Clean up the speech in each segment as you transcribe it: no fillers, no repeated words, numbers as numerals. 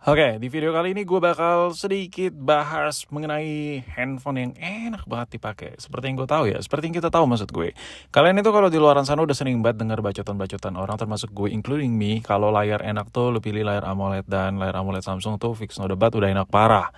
Oke, di video kali ini gue bakal sedikit bahas mengenai handphone yang enak banget dipakai. Seperti yang gue tahu ya, seperti yang kita tahu maksud gue. Kalian itu kalau di luaran sana udah sering banget dengar bacotan-bacotan orang, termasuk gue, including me. Kalau layar enak tuh, lu pilih layar AMOLED, dan layar AMOLED Samsung tuh fix no debat udah enak parah.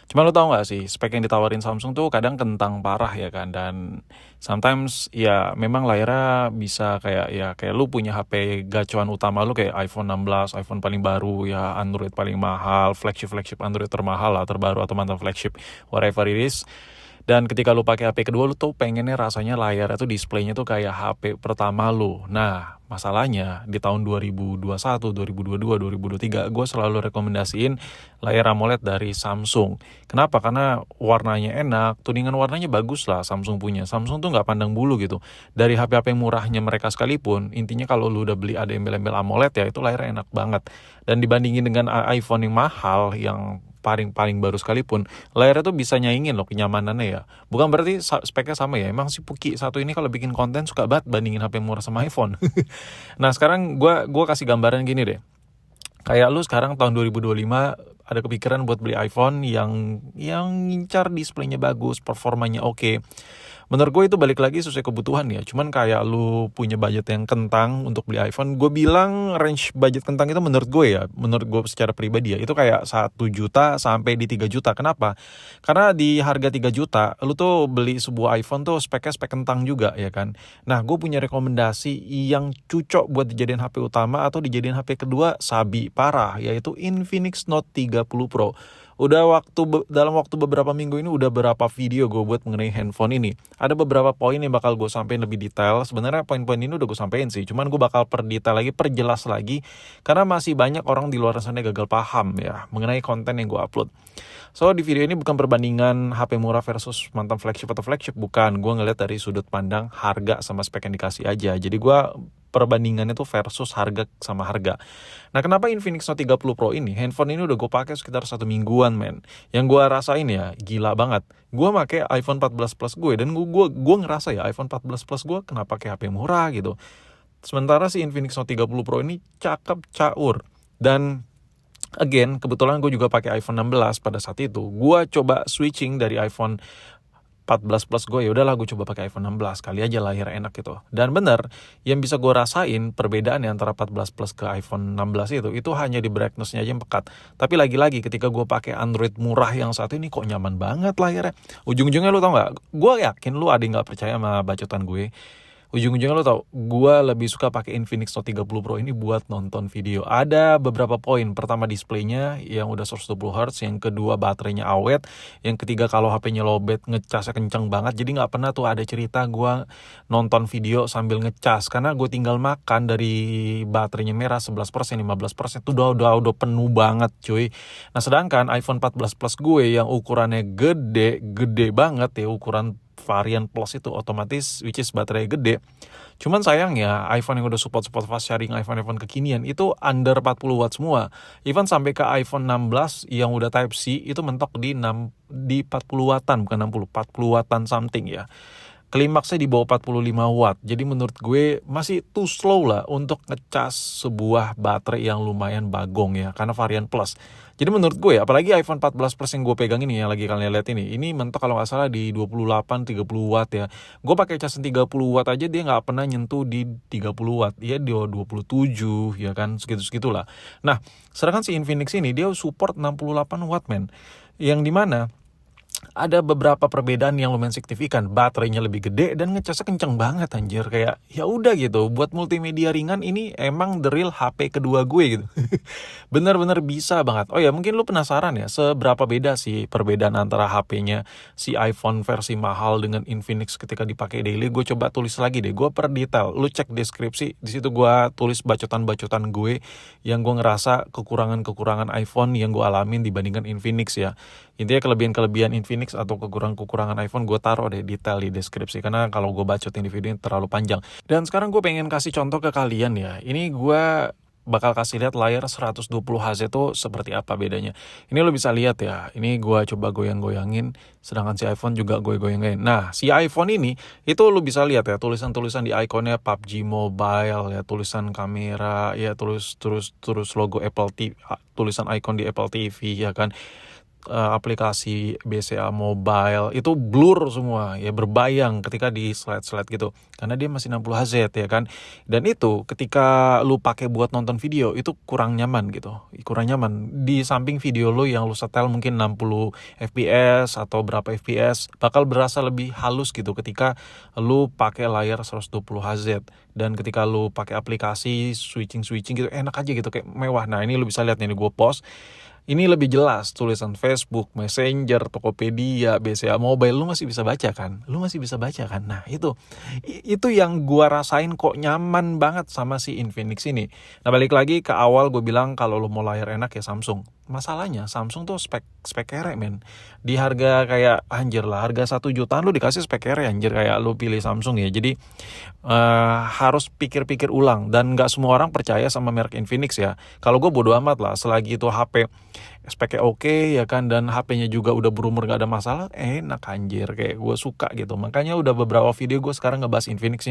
Cuma lu tau gak sih, spek yang ditawarin Samsung tuh kadang kentang parah ya kan. Dan sometimes ya memang layarnya bisa kayak lu punya HP gacuan utama lu kayak iPhone 16, iPhone paling baru ya, Android paling mahal, flagship Android termahal lah, terbaru atau mantan flagship, whatever it is. Dan ketika lu pakai HP kedua, lu tuh pengennya rasanya layarnya tuh displaynya tuh kayak HP pertama lu. Nah, masalahnya di tahun 2021, 2022, 2023 gue selalu rekomendasiin layar AMOLED dari Samsung. Kenapa? Karena warnanya enak, tuningan warnanya bagus lah Samsung punya. Samsung tuh nggak pandang bulu gitu. Dari HP-HP murahnya mereka sekalipun, intinya kalau lu udah beli ada embel-embel AMOLED ya itu layarnya enak banget. Dan dibandingin dengan iPhone yang mahal, yang paling baru sekalipun, layarnya tuh bisa nyaingin loh kenyamanannya ya. Bukan berarti speknya sama ya. Emang si Puki satu ini kalau bikin konten suka banget bandingin HP murah sama iPhone. Nah sekarang gue kasih gambaran gini deh. Kayak lu sekarang tahun 2025 ada kepikiran buat beli iPhone yang ngincar displaynya bagus, performanya oke. Menurut gue itu balik lagi sesuai kebutuhan ya. Cuman kayak lu punya budget yang kentang untuk beli iPhone, gue bilang range budget kentang itu menurut gue secara pribadi ya, itu kayak 1 juta sampai di 3 juta. Kenapa? Karena di harga 3 juta, lu tuh beli sebuah iPhone tuh speknya spek kentang juga ya kan. Nah, gue punya rekomendasi yang cocok buat dijadiin HP utama atau dijadiin HP kedua sabi parah, yaitu Infinix Note 30 Pro. Dalam waktu beberapa minggu ini udah berapa video gue buat mengenai handphone ini. Ada beberapa poin yang bakal gue sampein lebih detail. Sebenarnya poin-poin ini udah gue sampein sih, cuman gue bakal perjelas lagi karena masih banyak orang di luar sana yang gagal paham ya mengenai konten yang gue upload. So di video ini bukan perbandingan HP murah versus mantan flagship atau flagship, bukan. Gue ngeliat dari sudut pandang harga sama spek yang dikasih aja. Jadi gue perbandingannya tuh versus harga sama harga. Nah, kenapa Infinix Note 30 Pro ini? Handphone ini udah gue pakai sekitar 1 mingguan, men. Yang gue rasain ya, gila banget. Gue pakai iPhone 14 Plus gue, dan gue ngerasa ya iPhone 14 Plus gue kenapa pakai HP murah gitu. Sementara si Infinix Note 30 Pro ini cakep caur. Dan again, kebetulan gue juga pakai iPhone 16 pada saat itu. Gue coba switching dari iPhone 14 Plus gue, ya udahlah gue coba pakai iPhone 16 kali aja lahir enak gitu. Dan bener, yang bisa gue rasain perbedaannya antara 14 Plus ke iPhone 16 itu hanya di brightness-nya aja yang pekat. Tapi lagi-lagi ketika gue pakai Android murah yang satu ini kok nyaman banget layarnya. Ujung-ujungnya lu tau gak? Gue yakin lu ada yang gak percaya sama bacotan gue. Ujung-ujungnya lo tau, gue lebih suka pakai Infinix Note 30 Pro ini buat nonton video. Ada beberapa poin. Pertama, displaynya yang udah 120Hz. Yang kedua, baterainya awet. Yang ketiga, kalau HP-nya lowbat, ngecasnya kenceng banget. Jadi gak pernah tuh ada cerita gue nonton video sambil ngecas. Karena gue tinggal makan dari baterainya merah 11%, 15%. Itu udah penuh banget cuy. Nah sedangkan iPhone 14 Plus gue yang ukurannya gede banget ya, ukuran varian Plus itu otomatis which is baterai gede. Cuman sayangnya iPhone yang udah support fast charging, iPhone kekinian itu under 40 watt semua. Even sampai ke iPhone 16 yang udah Type C itu mentok di 40 wattan, bukan 60, 40 wattan something ya. Klimaksnya di bawah 45 watt. Jadi menurut gue masih too slow lah untuk ngecas sebuah baterai yang lumayan bagong ya, karena varian Plus. Jadi menurut gue, apalagi iPhone 14 Plus yang gue pegang ini, yang lagi kalian lihat ini mentok kalau nggak salah di 28-30 watt ya. Gue pakai casan 30 watt aja dia nggak pernah nyentuh di 30 watt. Dia di 27 ya kan, segitu-segitulah. Nah, sedangkan si Infinix ini dia support 68 watt men. Yang dimana ada beberapa perbedaan yang lumayan signifikan. Baterainya lebih gede dan ngecasnya kenceng banget anjir. Kayak ya udah gitu, buat multimedia ringan ini emang the real HP kedua gue gitu. Bener-bener bisa banget. Oh ya, mungkin lu penasaran ya seberapa beda sih perbedaan antara HP-nya si iPhone versi mahal dengan Infinix ketika dipakai daily. Gue coba tulis lagi deh, gue per detail. Lu cek deskripsi, di situ gue tulis bacotan-bacotan gue yang gue ngerasa kekurangan-kekurangan iPhone yang gue alamin dibandingkan Infinix ya. Intinya kelebihan-kelebihan Infinix atau kekurangan-kekurangan iPhone gue taruh deh detail di deskripsi, karena kalau gue bacotin di video ini terlalu panjang. Dan sekarang gue pengen kasih contoh ke kalian ya. Ini gue bakal kasih lihat layar 120 Hz itu seperti apa bedanya. Ini lo bisa lihat ya, ini gua coba goyang-goyangin, sedangkan si iPhone juga gue goyang-goyangin. Nah, si iPhone ini, itu lo bisa lihat ya, tulisan-tulisan di ikonnya PUBG Mobile, ya tulisan kamera, ya terus logo Apple TV, tulisan icon di Apple TV, ya kan. Aplikasi BCA Mobile itu blur semua ya, berbayang ketika di slide-slide gitu karena dia masih 60 Hz ya kan. Dan itu ketika lu pakai buat nonton video itu kurang nyaman gitu, kurang nyaman. Di samping video lu yang lu setel mungkin 60 fps atau berapa fps bakal berasa lebih halus gitu ketika lu pakai layar 120 Hz. Dan ketika lu pakai aplikasi switching gitu enak aja gitu, kayak mewah. Nah ini lu bisa lihat nih, gue post ini lebih jelas, tulisan Facebook, Messenger, Tokopedia, BCA Mobile, lu masih bisa baca kan? Lu masih bisa baca kan? Nah itu yang gua rasain kok nyaman banget sama si Infinix ini. Nah balik lagi ke awal gue bilang kalau lu mau layar enak ya Samsung. Masalahnya Samsung tuh spek kere men. Di harga kayak anjir lah, harga 1 jutaan lu dikasih spek kere anjir, kayak lu pilih Samsung ya. Jadi harus pikir-pikir ulang, dan nggak semua orang percaya sama merek Infinix ya. Kalau gue bodo amat lah, selagi itu HP speknya oke ya kan, dan HP-nya juga udah berumur gak ada masalah, enak anjir, kayak gue suka gitu. Makanya udah beberapa video gue sekarang ngebahas Infinix.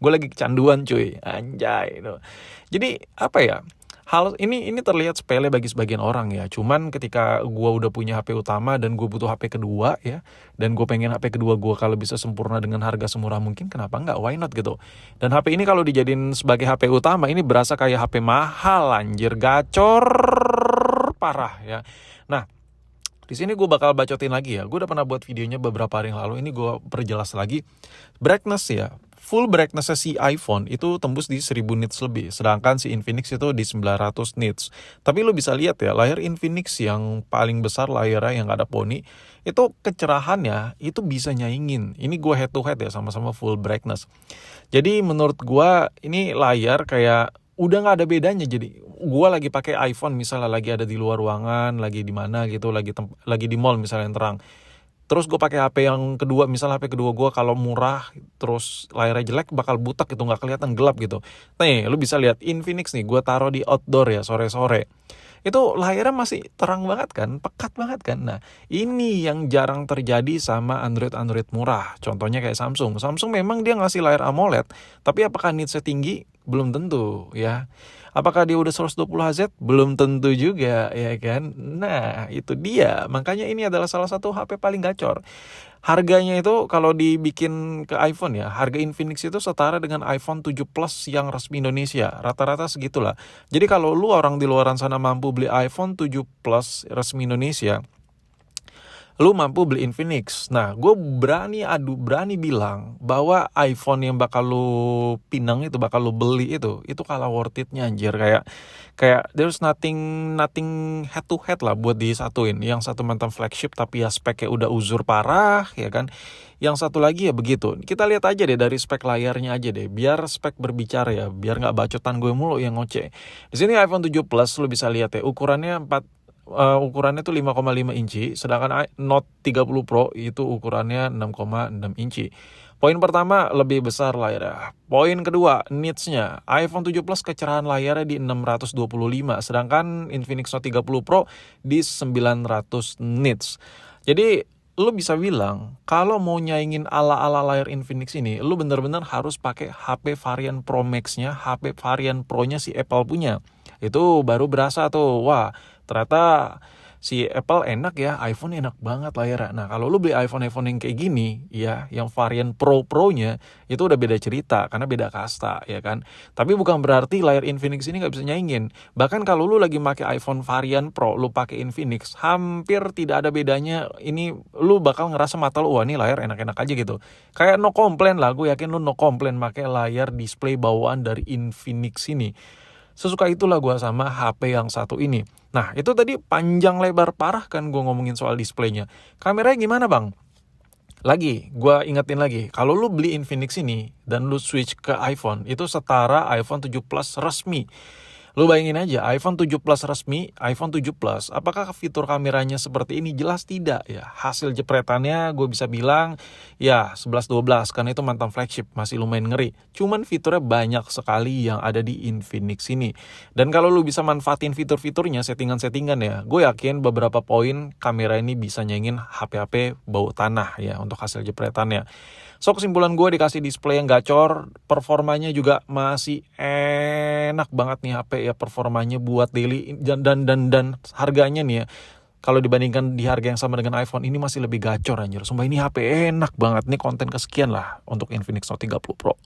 Gue lagi kecanduan cuy, anjay itu. Jadi apa ya, hal ini terlihat sepele bagi sebagian orang ya. Cuman ketika gue udah punya HP utama dan gue butuh HP kedua ya, dan gue pengen HP kedua gue kalau bisa sempurna dengan harga semurah mungkin, kenapa nggak? Why not gitu. Dan HP ini kalau dijadiin sebagai HP utama ini berasa kayak HP mahal anjir, gacor parah ya. Nah, di sini gue bakal bacotin lagi ya. Gue udah pernah buat videonya beberapa hari yang lalu. Ini gue perjelas lagi. Brightness ya. Full brightness si iPhone itu tembus di 1000 nits lebih. Sedangkan si Infinix itu di 900 nits. Tapi lo bisa lihat ya, layar Infinix yang paling besar layarnya yang gak ada poni, itu kecerahannya itu bisa nyaingin. Ini gue head to head ya, sama-sama full brightness. Jadi menurut gue ini layar kayak udah nggak ada bedanya. Jadi gue lagi pakai iPhone misalnya, lagi ada di luar ruangan, lagi di mana gitu, lagi di mall misalnya yang terang, terus gue pakai HP yang kedua, misalnya HP kedua gue kalau murah terus layarnya jelek bakal butak gitu, nggak kelihatan, gelap gitu. Nih lu bisa lihat Infinix nih, gue taruh di outdoor ya, sore-sore itu layarnya masih terang banget kan, pekat banget kan. Nah ini yang jarang terjadi sama Android murah. Contohnya kayak Samsung memang dia ngasih layar AMOLED, tapi apakah nitsnya tinggi? Belum tentu ya. Apakah dia udah 120 Hz? Belum tentu juga ya kan. Nah itu dia, makanya ini adalah salah satu HP paling gacor. Harganya itu kalau dibikin ke iPhone ya, harga Infinix itu setara dengan iPhone 7 Plus yang resmi Indonesia. Rata-rata segitulah. Jadi kalau lu orang di luaran sana mampu beli iPhone 7 Plus resmi Indonesia, lu mampu beli Infinix. Nah, gue berani bilang bahwa iPhone yang bakal lu pinang itu, bakal lu beli itu kalah worth it-nya anjir. Kayak there's nothing head to head lah buat disatuin. Yang satu mantan flagship tapi ya speknya udah uzur parah ya kan. Yang satu lagi ya begitu. Kita lihat aja deh dari spek layarnya aja deh, biar spek berbicara ya, biar nggak bacotan gue mulu yang ngoceh. Di sini iPhone 7 Plus lu bisa lihat ya, ukurannya tuh 5,5 inci, sedangkan Note 30 Pro itu ukurannya 6,6 inci. Poin pertama, lebih besar layarnya. Poin kedua, nitsnya. iPhone 7 Plus kecerahan layarnya di 625, sedangkan Infinix Note 30 Pro di 900 nits. Jadi lu bisa bilang kalau mau nyaingin ala-ala layar Infinix ini, lu bener-bener harus pakai HP varian Pro Max-nya, HP varian Pro-nya si Apple punya. Itu baru berasa tuh, wah ternyata si Apple enak ya, iPhone enak banget layarnya. Nah kalau lu beli iPhone yang kayak gini ya, yang varian Pro-nya itu udah beda cerita, karena beda kasta ya kan. Tapi bukan berarti layar Infinix ini gak bisa nyaingin. Bahkan kalau lu lagi pakai iPhone varian Pro, lu pakai Infinix, hampir tidak ada bedanya. Ini lu bakal ngerasa mata lu, wah ini layar enak-enak aja gitu. Kayak no complain lah, gue yakin lu no complain pakai layar display bawaan dari Infinix ini. Sesuka itulah gue sama HP yang satu ini. Nah itu tadi panjang lebar parah kan gue ngomongin soal displaynya. Kameranya gimana bang? Lagi, gue ingetin lagi. Kalau lu beli Infinix ini dan lu switch ke iPhone, itu setara iPhone 7 Plus resmi. Lu bayangin aja, iPhone 7 Plus resmi, iPhone 7 Plus, apakah fitur kameranya seperti ini? Jelas tidak ya. Hasil jepretannya gue bisa bilang ya 11-12, karena itu mantan flagship, masih lumayan ngeri. Cuman fiturnya banyak sekali yang ada di Infinix ini. Dan kalau lu bisa manfaatin fitur-fiturnya, settingan-settingan ya, gue yakin beberapa poin kamera ini bisa nyaingin HP-HP bau tanah ya untuk hasil jepretannya. So kesimpulan gue, dikasih display yang gacor, performanya juga masih enak banget nih HP ya, performanya buat daily, dan harganya nih ya, kalau dibandingkan di harga yang sama dengan iPhone ini masih lebih gacor anjir. Sumpah ini HP enak banget nih, konten kesekian lah untuk Infinix Note 30 Pro.